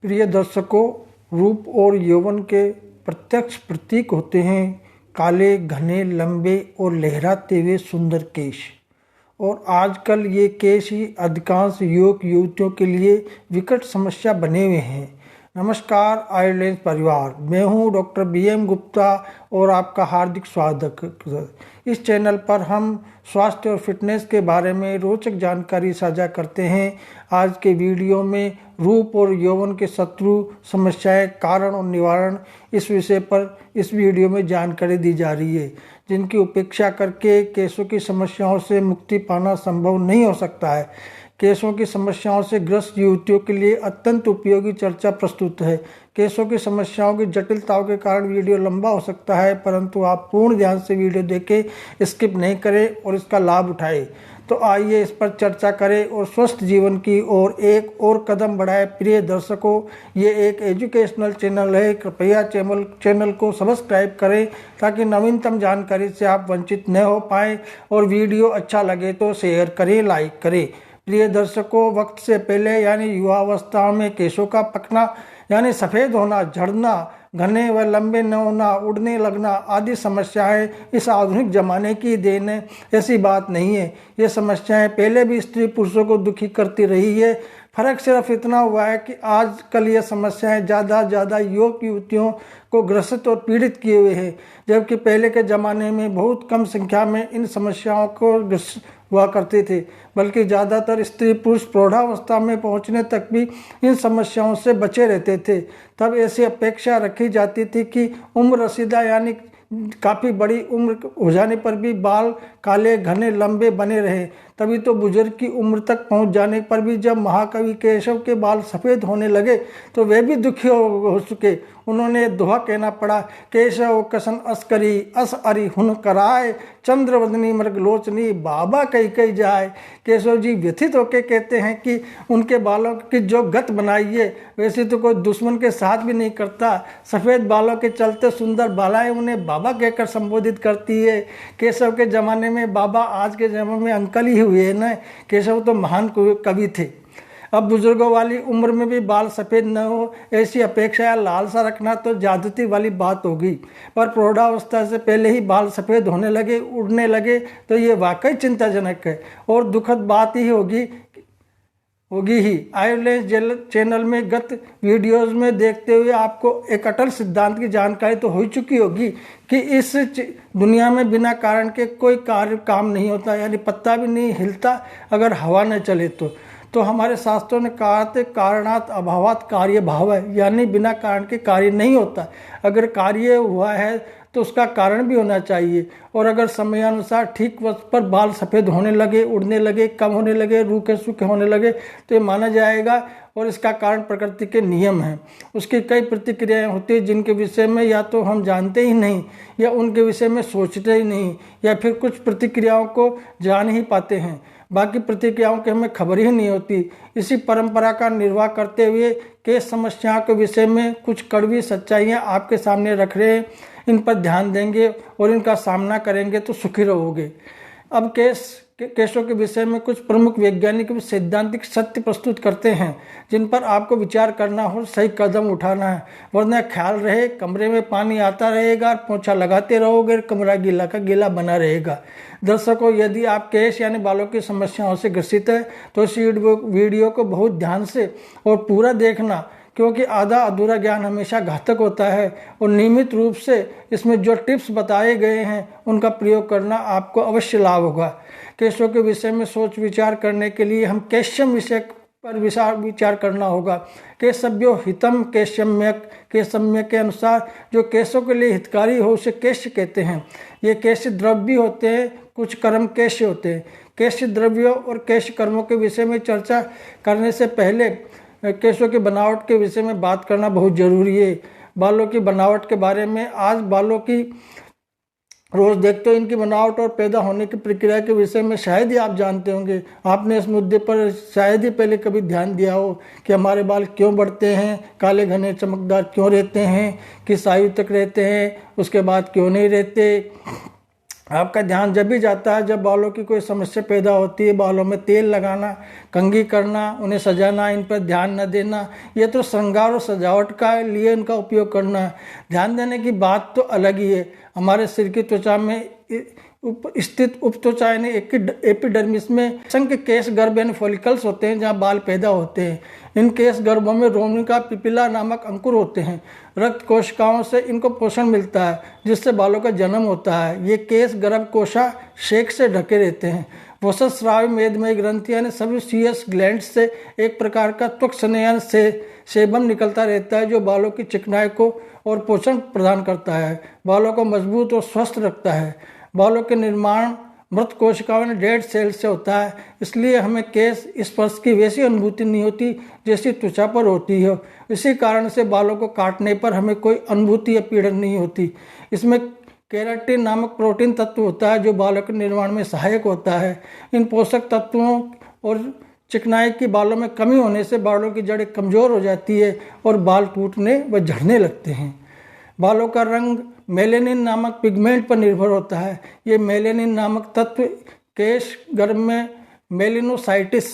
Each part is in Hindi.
प्रिय दर्शकों, रूप और यौवन के प्रत्यक्ष प्रतीक होते हैं काले, घने, लंबे और लहराते हुए सुंदर केश। और आजकल ये केश ही अधिकांश युवक युवतियों के लिए विकट समस्या बने हुए हैं। नमस्कार आयुर्लेंस परिवार, मैं हूँ डॉक्टर BM गुप्ता और आपका हार्दिक स्वागत। इस चैनल पर हम स्वास्थ्य और फिटनेस के बारे में रोचक जानकारी साझा करते हैं। आज के वीडियो में रूप और यौवन के शत्रु, समस्याएं, कारण और निवारण, इस विषय पर इस वीडियो में जानकारी दी जा रही है, जिनकी उपेक्षा करके केशों की समस्याओं से मुक्ति पाना संभव नहीं हो सकता है। केशों की समस्याओं से ग्रस्त युवतियों के लिए अत्यंत उपयोगी चर्चा प्रस्तुत है। केशों की समस्याओं की जटिलताओं के कारण वीडियो लंबा हो सकता है, परंतु आप पूर्ण ध्यान से वीडियो देखें, स्किप नहीं करें और इसका लाभ उठाएं। तो आइए इस पर चर्चा करें और स्वस्थ जीवन की ओर एक और कदम बढ़ाएं। प्रिय दर्शकों, ये एक एजुकेशनल चैनल है, कृपया चैनल को सब्सक्राइब करें ताकि नवीनतम जानकारी से आप वंचित न हो पाएँ। और वीडियो अच्छा लगे तो शेयर करें, लाइक करें। प्रिय दर्शकों, वक्त से पहले यानी युवावस्था में केशों का पकना यानी सफ़ेद होना, झड़ना, घने व लंबे न होना, उड़ने लगना आदि समस्याएं इस आधुनिक ज़माने की देन है, ऐसी बात नहीं है। ये समस्याएं पहले भी स्त्री पुरुषों को दुखी करती रही है। फर्क सिर्फ इतना हुआ है कि आजकल ये समस्याएं ज़्यादा युवक युवतियों को ग्रसित और पीड़ित किए हुए हैं, जबकि पहले के ज़माने में बहुत कम संख्या में इन समस्याओं को ग्रसित हुआ करते थे, बल्कि ज़्यादातर स्त्री पुरुष प्रौढ़ावस्था में पहुंचने तक भी इन समस्याओं से बचे रहते थे। तब ऐसी अपेक्षा रखी जाती थी कि उम्र रसीदा यानी काफ़ी बड़ी उम्र हो जाने पर भी बाल काले, घने, लंबे बने रहे। तभी तो बुजुर्ग की उम्र तक पहुंच जाने पर भी जब महाकवि केशव के बाल सफ़ेद होने लगे तो वे भी दुखी हो चुके। उन्होंने दोहा कहना पड़ा, केशव कसन अस्करी अस अरि हुन कराए, चंद्रवदनी मृगलोचनी बाबा कई कई जाए। केशव जी व्यथित होकर कहते हैं कि उनके बालों की जो गत बनाई है वैसे तो कोई दुश्मन के साथ भी नहीं करता। सफ़ेद बालों के चलते सुंदर बालाएं उन्हें बाबा कहकर संबोधित करती है। केशव के ज़माने में बाबा आज के ज़माने में अंकल ही हुए ना। केशव तो महान कवि थे। अब बुजुर्गों वाली उम्र में भी बाल सफ़ेद न हो, ऐसी अपेक्षा या लालसा रखना तो ज्यादती वाली बात होगी। पर प्रौढ़ावस्था से पहले ही बाल सफ़ेद होने लगे, उड़ने लगे तो ये वाकई चिंताजनक है और दुखद बात ही होगी ही। आयुर्लेंस चैनल में गत वीडियोस में देखते हुए आपको एक अटल सिद्धांत की जानकारी तो हो चुकी होगी कि इस दुनिया में बिना कारण के कोई काम नहीं होता, यानी पत्ता भी नहीं हिलता अगर हवा न चले तो हमारे शास्त्रों ने कहा थे कारणात अभावात कार्य भाव है, यानी बिना कारण के कार्य नहीं होता। अगर कार्य हुआ है तो उसका कारण भी होना चाहिए। और अगर समयानुसार ठीक वक्त पर बाल सफ़ेद होने लगे, उड़ने लगे, कम होने लगे, रूखे सूखे होने लगे तो ये माना जाएगा और इसका कारण प्रकृति के नियम हैं। उसकी कई प्रतिक्रियाएं होती हैं जिनके विषय में या तो हम जानते ही नहीं या उनके विषय में सोचते ही नहीं, या फिर कुछ प्रतिक्रियाओं को जान ही पाते हैं, बाकी प्रतिक्रियाओं की हमें खबर ही नहीं होती। इसी परंपरा का निर्वाह करते हुए केश समस्याओं के विषय में कुछ कड़वी सच्चाइयाँ आपके सामने रख रहे हैं। इन पर ध्यान देंगे और इनका सामना करेंगे तो सुखी रहोगे। अब केशों के विषय में कुछ प्रमुख वैज्ञानिक व सैद्धांतिक सत्य प्रस्तुत करते हैं जिन पर आपको विचार करना हो, सही कदम उठाना है, वरना ख्याल रहे कमरे में पानी आता रहेगा और पोंछा लगाते रहोगे, कमरा गीला का गीला बना रहेगा। दर्शकों, यदि आप केश यानी बालों की समस्याओं से ग्रसित है तो इस वीडियो को बहुत ध्यान से और पूरा देखना, क्योंकि आधा अधूरा ज्ञान हमेशा घातक होता है। और नियमित रूप से इसमें जो टिप्स बताए गए हैं उनका प्रयोग करना आपको अवश्य लाभ होगा। केशों के विषय में सोच विचार करने के लिए हम केशम विषय पर विचार करना होगा। केशव्यो हितम केशम्यक, केशम्य के अनुसार जो केशों के लिए हितकारी हो उसे केश कहते हैं। ये केश द्रव्य होते हैं, कुछ कर्म केश होते हैं। केश द्रव्यों और केश कर्मों के विषय में चर्चा करने से पहले केशों की बनावट के विषय में बात करना बहुत जरूरी है। बालों की बनावट के बारे में, आज बालों की रोज देखते हो इनकी बनावट और पैदा होने की प्रक्रिया के विषय में शायद ही आप जानते होंगे। आपने इस मुद्दे पर शायद ही पहले कभी ध्यान दिया हो कि हमारे बाल क्यों बढ़ते हैं, काले घने चमकदार क्यों रहते हैं, किस आयु तक रहते हैं, उसके बाद क्यों नहीं रहते, आपका ध्यान जब भी जाता है जब बालों की कोई समस्या पैदा होती है, बालों में तेल लगाना, कंघी करना, उन्हें सजाना, इन पर ध्यान न देना, ये तो श्रृंगार और सजावट का लिए इनका उपयोग करना है। ध्यान देने की बात तो अलग ही है। हमारे सिर की त्वचा में स्थित उपत्वचा यानी एपिडर्मिस में असंख्य केश गर्भ यानी फॉलिकल्स होते हैं जहाँ बाल पैदा होते हैं। इन केश गर्भों में रोमनिका पिपिला नामक अंकुर होते हैं। रक्त कोशिकाओं से इनको पोषण मिलता है जिससे बालों का जन्म होता है। ये केश गर्भ कोशा शेक से ढके रहते हैं। वसत स्रावी मेदमय ग्रंथि यानी सबयूसियस ग्लैंड से एक प्रकार का त्वक स्नेहन से सेबम निकलता रहता है जो बालों की चिकनाई को और पोषण प्रदान करता है, बालों को मजबूत और स्वस्थ रखता है। बालों के निर्माण मृत कोशिकाओं डेड सेल से होता है, इसलिए हमें केश स्पर्श की वैसी अनुभूति नहीं होती जैसी त्वचा पर होती है। इसी कारण से बालों को काटने पर हमें कोई अनुभूति या पीड़न नहीं होती। इसमें केराटिन नामक प्रोटीन तत्व होता है जो बालों के निर्माण में सहायक होता है। इन पोषक तत्वों और चिकनाई की बालों में कमी होने से बालों की जड़ें कमज़ोर हो जाती है और बाल टूटने व झड़ने लगते हैं। बालों का रंग मेलेनिन नामक पिगमेंट पर निर्भर होता है। ये मेलेनिन नामक तत्व केश गर्भ में मेलिनोसाइटिस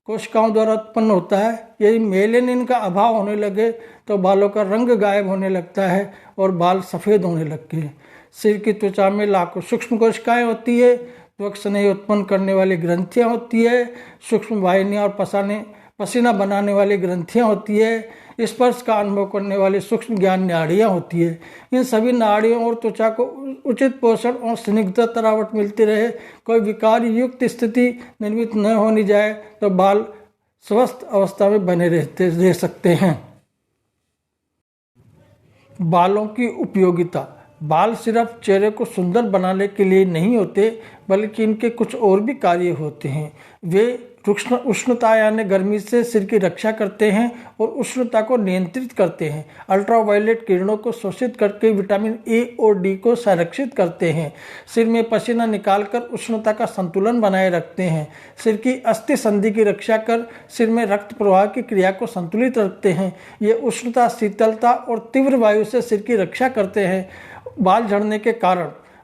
कोशिकाओं द्वारा उत्पन्न होता है। यदि मेलेनिन का अभाव होने लगे तो बालों का रंग गायब होने लगता है और बाल सफ़ेद होने लगते हैं। सिर की त्वचा में लाखों सूक्ष्म कोशिकाएं होती है। त्वक स्नेह उत्पन्न करने वाली ग्रंथियां होती है। सूक्ष्म वाहिनियां और पसीना बनाने वाली ग्रंथियां होती है। स्पर्श का अनुभव करने वाली सूक्ष्म ज्ञान नाड़ियाँ होती है। इन सभी नाड़ियों और त्वचा को उचित पोषण और स्निग्धता तरावट मिलती रहे, कोई विकार युक्त स्थिति निर्मित न होनी जाए तो बाल स्वस्थ अवस्था में बने रह सकते हैं। बालों की उपयोगिता। बाल सिर्फ चेहरे को सुंदर बनाने के लिए नहीं होते बल्कि इनके कुछ और भी कार्य होते हैं। वे उष्णता यानी गर्मी से सिर की रक्षा करते हैं और उष्णता को नियंत्रित करते हैं। अल्ट्रावायलेट किरणों को शोषित करके विटामिन ए और डी को संरक्षित करते हैं। सिर में पसीना निकालकर उष्णता का संतुलन बनाए रखते हैं। सिर की अस्थि संधि की रक्षा कर सिर में रक्त प्रवाह की क्रिया को संतुलित रखते हैं। ये उष्णता, शीतलता और तीव्र वायु से सिर की रक्षा करते हैं।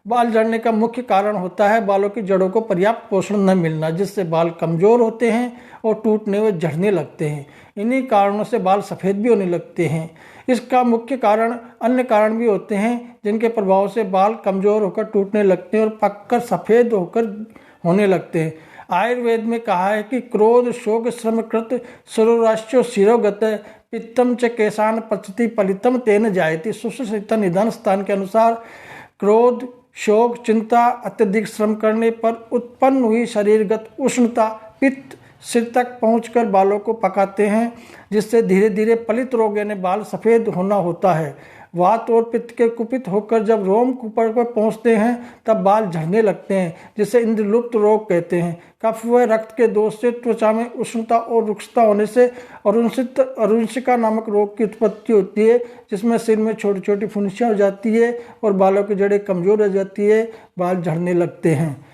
बाल झड़ने का मुख्य कारण होता है बालों की जड़ों को पर्याप्त पोषण न मिलना, जिससे बाल कमज़ोर होते हैं और टूटने व झड़ने लगते हैं। इन्हीं कारणों से बाल सफ़ेद भी होने लगते हैं। इसका मुख्य कारण अन्य कारण भी होते हैं जिनके प्रभाव से बाल कमज़ोर होकर टूटने लगते हैं और पककर सफ़ेद होने लगते हैं। आयुर्वेद में कहा है कि क्रोध शोक श्रमकृत सुरोराश्यो शिरोगत पित्तम च केशान पचति पलितम तेन जायति। सुश्रुत निधन स्थान के अनुसार क्रोध, शोक, चिंता, अत्यधिक श्रम करने पर उत्पन्न हुई शरीरगत उष्णता पित्त सिर तक पहुंचकर बालों को पकाते हैं, जिससे धीरे धीरे पलित रोग यानी बाल सफ़ेद होना होता है। वात और पित्त के कुपित होकर जब रोम कूपर पर पहुंचते हैं तब बाल झड़ने लगते हैं, जिसे इंद्रलुप्त रोग कहते हैं। कफ व रक्त के दोष से त्वचा में उष्णता और रुक्षता होने से अरुणिका नामक रोग की उत्पत्ति होती है, जिसमें सिर में छोटी छोटी फुंसियाँ हो जाती है और बालों की जड़ें कमज़ोर हो जाती है, बाल झड़ने लगते हैं।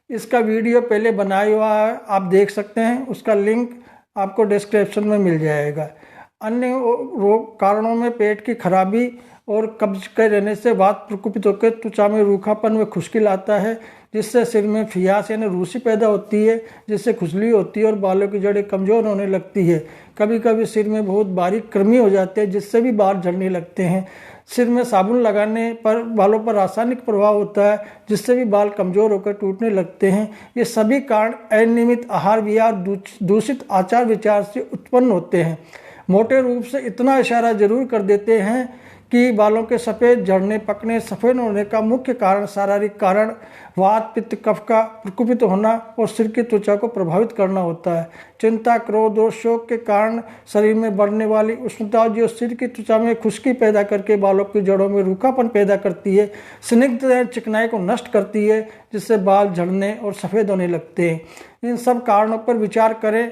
इसका वीडियो पहले बनाया हुआ है, आप देख सकते हैं। उसका लिंक आपको डिस्क्रिप्शन में मिल जाएगा। अन्य रोग कारणों में पेट की खराबी और कब्ज के रहने से वात प्रकोपित होकर त्वचा में रूखापन व खुश्की लाता है, जिससे सिर में फियास यानी रूसी पैदा होती है, जिससे खुजली होती है और बालों की जड़ें कमज़ोर होने लगती है। कभी कभी सिर में बहुत बारीक कृमि हो जाते हैं, जिससे भी बाल झड़ने लगते हैं। सिर में साबुन लगाने पर बालों पर रासायनिक प्रभाव होता है, जिससे भी बाल कमज़ोर होकर टूटने लगते हैं। ये सभी कारण अनियमित आहार विहार, दूषित आचार विचार से उत्पन्न होते हैं। मोटे रूप से इतना इशारा जरूर कर देते हैं कि बालों के सफ़ेद झड़ने, पकने, सफ़ेद होने का मुख्य कारण शारीरिक कारण वात, पित्त, कफ का प्रकोपित होना और सिर की त्वचा को प्रभावित करना होता है। चिंता, क्रोध और शोक के कारण शरीर में बढ़ने वाली उष्णता जो सिर की त्वचा में खुश्की पैदा करके बालों की जड़ों में रूखापन पैदा करती है, स्निग्ध चिकनाई को नष्ट करती है, जिससे बाल झड़ने और सफ़ेद होने लगते हैं। इन सब कारणों पर विचार करें,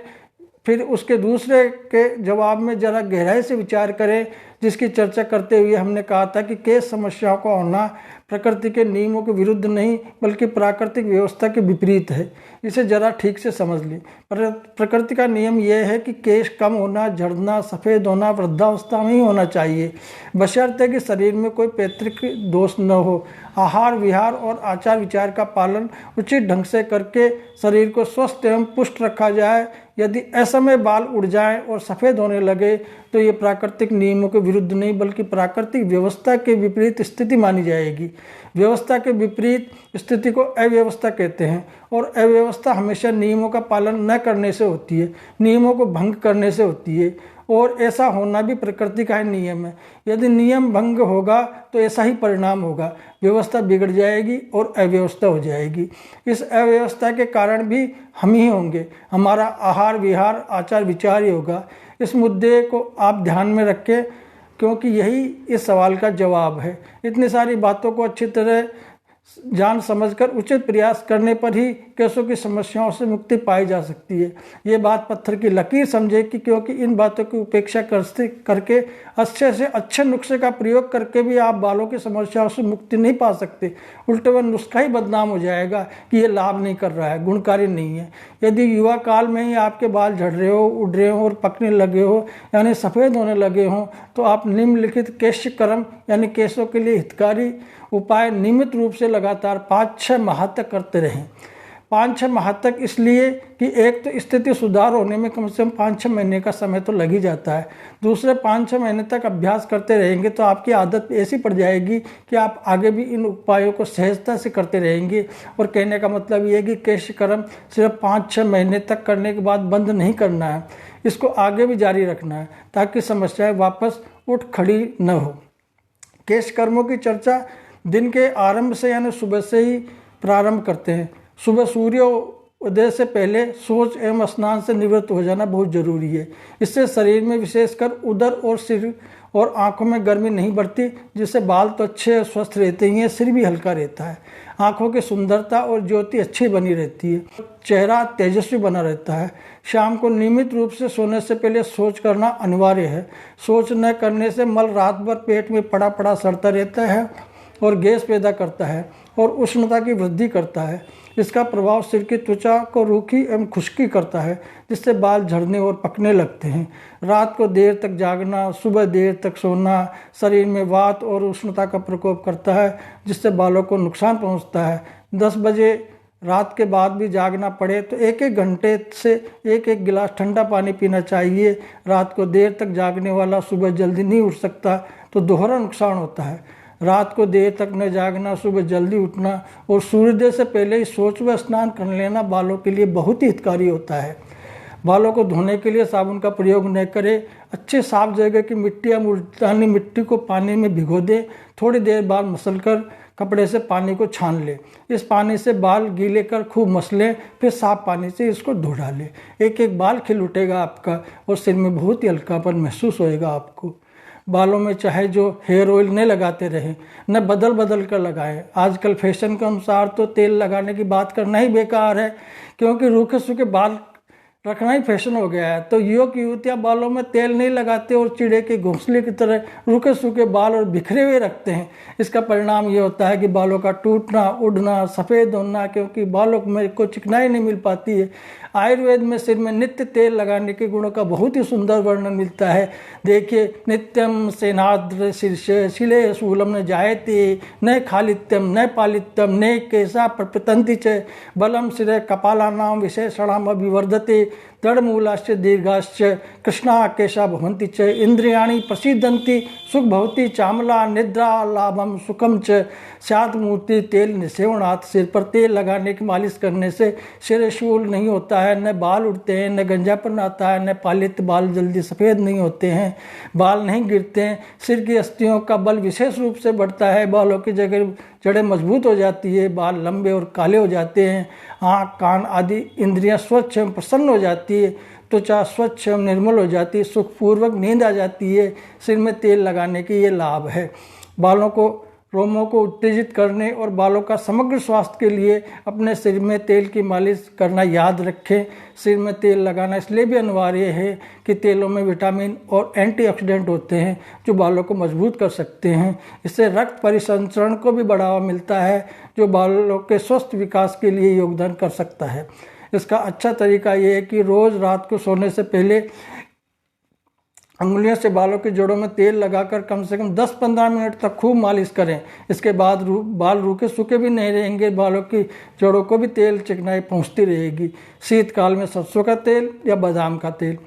फिर उसके दूसरे के जवाब में ज़रा गहराई से विचार करें, जिसकी चर्चा करते हुए हमने कहा था कि केस समस्याओं का होना प्रकृति के नियमों के विरुद्ध नहीं बल्कि प्राकृतिक व्यवस्था के विपरीत है। इसे जरा ठीक से समझ लें। प्रकृति का नियम यह है कि केश कम होना, झड़ना, सफ़ेद होना वृद्धावस्था में ही होना चाहिए, बशर्ते कि शरीर में कोई पैतृक दोष न हो। आहार विहार और आचार विचार का पालन उचित ढंग से करके शरीर को स्वस्थ एवं पुष्ट रखा जाए। यदि असमय बाल उड़ जाएं और सफ़ेद होने लगे तो ये प्राकृतिक नियमों के विरुद्ध नहीं बल्कि प्राकृतिक व्यवस्था के विपरीत स्थिति मानी जाएगी। व्यवस्था के विपरीत स्थिति को अव्यवस्था कहते हैं और अव्यवस्था हमेशा नियमों का पालन न करने से होती है, नियमों को भंग करने से होती है, और ऐसा होना भी प्रकृति का ही नियम है। यदि नियम भंग होगा तो ऐसा ही परिणाम होगा, व्यवस्था बिगड़ जाएगी और अव्यवस्था हो जाएगी। इस अव्यवस्था के कारण भी हम ही होंगे, हमारा आहार विहार आचार विचार ही होगा। इस मुद्दे को आप ध्यान में रखें क्योंकि यही इस सवाल का जवाब है। इतनी सारी बातों को अच्छी तरह जान समझकर उचित प्रयास करने पर ही केसों की समस्याओं से मुक्ति पाई जा सकती है। ये बात पत्थर की लकीर समझे कि क्योंकि इन बातों की उपेक्षा करके अच्छे से अच्छे नुस्खे का प्रयोग करके भी आप बालों की समस्याओं से मुक्ति नहीं पा सकते। उल्टे वह नुस्खा ही बदनाम हो जाएगा कि ये लाभ नहीं कर रहा है, गुणकारी नहीं है। यदि युवा काल में ही आपके बाल झड़ रहे हो, उड़ रहे हो और पकने लगे हो यानी सफ़ेद होने लगे हों तो आप निम्नलिखित केशकर्म यानी केसों के लिए हितकारी उपाय नियमित रूप से लगातार 5-6 माह तक करते रहें। 5-6 माह तक इसलिए कि एक तो स्थिति सुधार होने में कम से कम 5-6 महीने का समय तो लग ही जाता है। दूसरे 5-6 महीने तक अभ्यास करते रहेंगे तो आपकी आदत ऐसी पड़ जाएगी कि आप आगे भी इन उपायों को सहजता से करते रहेंगे। और कहने का मतलब ये है कि केशकर्म सिर्फ 5-6 महीने तक करने के बाद बंद नहीं करना है, इसको आगे भी जारी रखना है ताकि समस्याएँ वापस उठ खड़ी न हो। केशकर्मों की चर्चा दिन के आरंभ से यानी सुबह से ही प्रारंभ करते हैं। सुबह सूर्योदय से पहले शौच एवं स्नान से निवृत्त हो जाना बहुत जरूरी है। इससे शरीर में विशेषकर उदर और सिर और आंखों में गर्मी नहीं बढ़ती, जिससे बाल तो अच्छे स्वस्थ रहते ही हैं, सिर भी हल्का रहता है, आंखों की सुंदरता और ज्योति अच्छी बनी रहती है, चेहरा तेजस्वी बना रहता है। शाम को नियमित रूप से सोने से पहले शौच करना अनिवार्य है। शौच न करने से मल रात भर पेट में पड़ा पड़ा सड़ता रहता है और गैस पैदा करता है और उष्णता की वृद्धि करता है। इसका प्रभाव सिर की त्वचा को रूखी एवं खुश्की करता है, जिससे बाल झड़ने और पकने लगते हैं। रात को देर तक जागना, सुबह देर तक सोना शरीर में वात और उष्णता का प्रकोप करता है, जिससे बालों को नुकसान पहुंचता है। 10 बजे रात के बाद भी जागना पड़े तो 1-1 घंटे से 1-1 गिलास ठंडा पानी पीना चाहिए। रात को देर तक जागने वाला सुबह जल्दी नहीं उठ सकता तो दोहरा नुकसान होता है। रात को देर तक न जागना, सुबह जल्दी उठना और सूर्योदय से पहले ही शौच व स्नान कर लेना बालों के लिए बहुत ही हितकारी होता है। बालों को धोने के लिए साबुन का प्रयोग न करें। अच्छे साफ जगह की मिट्टी या मुल्तानी मिट्टी को पानी में भिगो दें। थोड़ी देर बाद मसलकर कपड़े से पानी को छान लें। इस पानी से बाल गीले कर खूब मसलें, फिर साफ पानी से इसको धो डालें। 1-1 बाल खिल उठेगा आपका और सिर में बहुत ही हल्कापन महसूस होएगा आपको। बालों में चाहे जो हेयर ऑयल न लगाते रहें, न बदल बदल कर लगाएं। आजकल फैशन के अनुसार तो तेल लगाने की बात करना ही बेकार है, क्योंकि रूखे सूखे बाल रखना ही फैशन हो गया है। तो युवक युवतियाँ बालों में तेल नहीं लगाते और चिड़े के घोंसले की तरह रूखे सूखे बाल और बिखरे हुए रखते हैं। इसका परिणाम ये होता है कि बालों का टूटना, उड़ना, सफ़ेद होना, क्योंकि बालों में को चिकनाई नहीं मिल पाती है। आयुर्वेद में सिर में नित्य तेल लगाने के गुणों का बहुत ही सुंदर वर्णन मिलता है। देखिए, नित्यम सेनाद्र शीर्षे शिले शूलम न जायते न खालित्यम न पालित्यम न केशा प्रपतंति च बलम सिरे कपालानाम विशेषणाम अभिवर्धते दृढ़मूलाश्च दीर्घाश्च कृष्णा केशा भवन्ति च इंद्रियाणि प्रसिद्धन्ति सुख भवति चामला निद्रा लाभम सुखम च स्यात् मूर्ति। तेल निसेवनात्, सिर पर तेल लगाने की मालिश करने से सिर शूल नहीं होता है, न बाल उड़ते हैं, न गंजापन आता है, न पालित बाल जल्दी सफ़ेद नहीं होते हैं, बाल नहीं गिरते हैं। सिर की अस्थियों का बल विशेष रूप से बढ़ता है, बालों की जड़ें मजबूत हो जाती है, बाल लंबे और काले हो जाते हैं, आँख कान आदि इंद्रियां स्वच्छ एवं प्रसन्न हो जाती है, त्वचा स्वच्छ एवं निर्मल हो जाती है, सुखपूर्वक नींद आ जाती है। सिर में तेल लगाने के ये लाभ है। बालों को रोमों को उत्तेजित करने और बालों का समग्र स्वास्थ्य के लिए अपने सिर में तेल की मालिश करना याद रखें। सिर में तेल लगाना इसलिए भी अनिवार्य है कि तेलों में विटामिन और एंटीऑक्सीडेंट होते हैं जो बालों को मजबूत कर सकते हैं। इससे रक्त परिसंचरण को भी बढ़ावा मिलता है जो बालों के स्वस्थ विकास के लिए योगदान कर सकता है। इसका अच्छा तरीका यह है कि रोज़ रात को सोने से पहले अंगुलियों से बालों की जड़ों में तेल लगाकर कम से कम 10-15 मिनट तक खूब मालिश करें। इसके बाद बाल रूखे सूखे भी नहीं रहेंगे, बालों की जड़ों को भी तेल चिकनाई पहुंचती रहेगी। शीतकाल में सरसों का तेल या बादाम का तेल,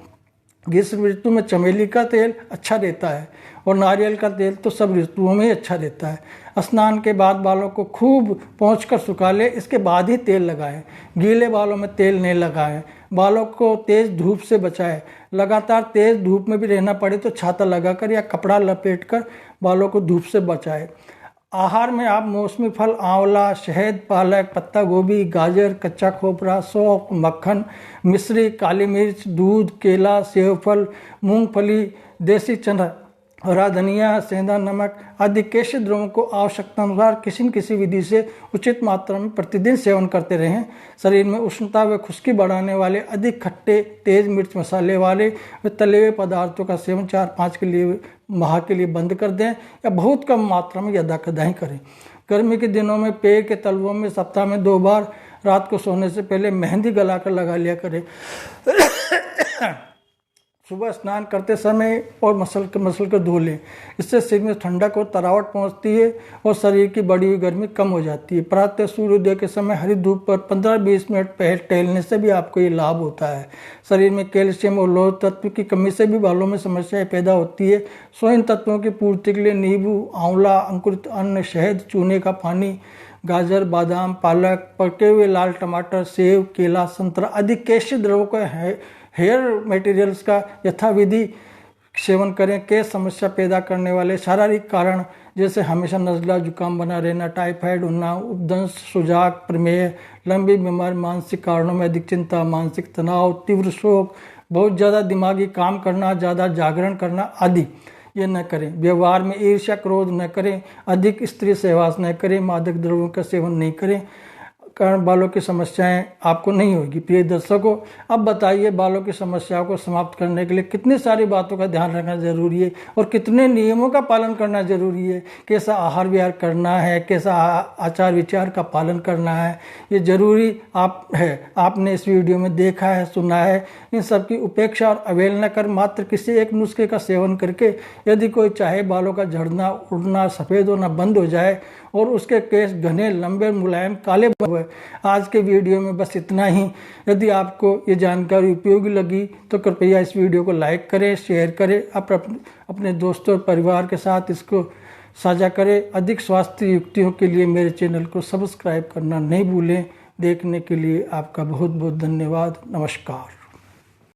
ग्रीष्म ऋतु में चमेली का तेल अच्छा रहता है और नारियल का तेल तो सब ऋतुओं में ही अच्छा रहता है। स्नान के बाद बालों को खूब पोंछकर सुखा लें, इसके बाद ही तेल लगाएं। गीले बालों में तेल नहीं लगाएं। बालों को तेज़ धूप से बचाएं। लगातार तेज़ धूप में भी रहना पड़े तो छाता लगाकर या कपड़ा लपेटकर बालों को धूप से बचाएं। आहार में आप मौसमी फल, आंवला, शहद, पालक, पत्ता गोभी, गाजर, कच्चा खोपरा, सौंफ, मक्खन, मिश्री, काली मिर्च, दूध, केला, सेवफल, मूंगफली, देसी चना, हरा धनिया, सेंधा नमक आदि केशित द्रवों को आवश्यकता अनुसार किसी न किसी विधि से उचित मात्रा में प्रतिदिन सेवन करते रहें। शरीर में उष्णता व खुश्की बढ़ाने वाले अधिक खट्टे, तेज मिर्च मसाले वाले व तले हुए पदार्थों का सेवन 4-5 माह के लिए बंद कर दें या बहुत कम मात्रा में यदा कदाही करें। गर्मी के दिनों में पेय के तलवों में सप्ताह में 2 बार रात को सोने से पहले मेहंदी गलाकर लगा लिया करें। सुबह स्नान करते समय और मसल कर धो लें। इससे सिर में ठंडक और तरावट पहुंचती है और शरीर की बढ़ी हुई गर्मी कम हो जाती है। प्रातः सूर्योदय के समय हरी धूप पर 15-20 मिनट पहले टहलने से भी आपको ये लाभ होता है। शरीर में कैल्शियम और लौह तत्व की कमी से भी बालों में समस्याएं पैदा होती है। सो इन तत्वों की पूर्ति के लिए नींबू, आंवला, अंकुरित अन्न, शहद, चूने का पानी, गाजर, बादाम, पालक, पके हुए लाल टमाटर, सेब, केला, संतरा आदि केशित द्रवों का हेयर मटेरियल्स का यथाविधि सेवन करें। केश समस्या पैदा करने वाले शारीरिक कारण जैसे हमेशा नज़ला, जुकाम बना रहना, टाइफाइड होना, उपदंश, सुजाग, प्रमेह, लंबी बीमारी, मानसिक कारणों में अधिक चिंता, मानसिक तनाव, तीव्र शोक, बहुत ज़्यादा दिमागी काम करना, ज़्यादा जागरण करना आदि ये न करें। व्यवहार में ईर्ष्या, क्रोध न करें, अधिक स्त्री सहवास न करें, मादक द्रव्यों का सेवन नहीं करें, कारण बालों की समस्याएं आपको नहीं होगी। प्रिय दर्शकों, अब बताइए बालों की समस्याओं को समाप्त करने के लिए कितनी सारी बातों का ध्यान रखना जरूरी है और कितने नियमों का पालन करना जरूरी है। कैसा आहार विहार करना है, कैसा आचार विचार का पालन करना है, ये जरूरी आपने इस वीडियो में देखा है, सुना है। इन सब की उपेक्षा और अवहेलना कर मात्र किसी एक नुस्खे का सेवन करके यदि कोई चाहे बालों का झड़ना, उड़ना, सफ़ेद होना बंद हो जाए और उसके केश घने, लंबे, मुलायम, काले हुए। आज के वीडियो में बस इतना ही। यदि आपको ये जानकारी उपयोगी लगी तो कृपया इस वीडियो को लाइक करें, शेयर करें, अपने दोस्तों और परिवार के साथ इसको साझा करें। अधिक स्वास्थ्य युक्तियों के लिए मेरे चैनल को सब्सक्राइब करना नहीं भूलें। देखने के लिए आपका बहुत बहुत धन्यवाद। नमस्कार।